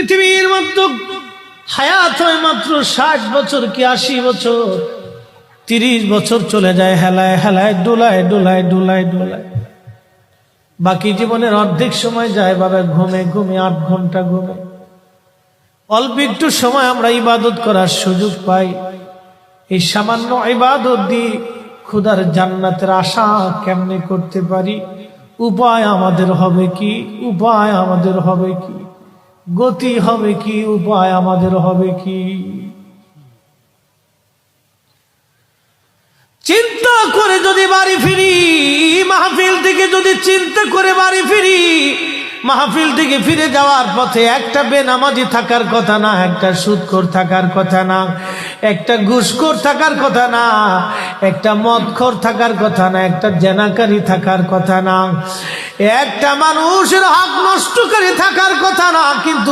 পৃথিবীর মধ্যে হায়াত হয় মাত্র 60 বছর কি 80 বছর, 30 বছর চলে যায় হেলায় হেলায় ডুলায় ডুলায় ডুলায় ডুলায়। বাকি জীবনের অর্ধেক সময় যায় বাবা ঘুমে ঘুমে, 8 ঘন্টা ঘুমে। অল্প একটু সময় আমরা ইবাদত করার সুযোগ পাই। এই সামান্য ইবাদত দিয়ে খোদার জান্নাতের আশা কেমনে করতে পারি? উপায় আমাদের হবে কি? উপায় আমাদের হবে কি? গতি হবে কি? উপায় আমাদের হবে কি? চিন্তা করে যদি বাড়ি ফিরি, মাহফিল থেকে যদি চিন্তা করে বাড়ি ফিরি, মাহফিল থেকে ফিরে যাওয়ার পথে একটা বেনামাজি থাকার কথা না, একটা সুদখোর থাকার কথা না, একটা ঘুষখোর থাকার কথা না, একটা মদখোর থাকার কথা না, একটা জেনাকারী থাকার কথা না, একটা মানুষের হক নষ্টকারী থাকার কথা না, কিন্তু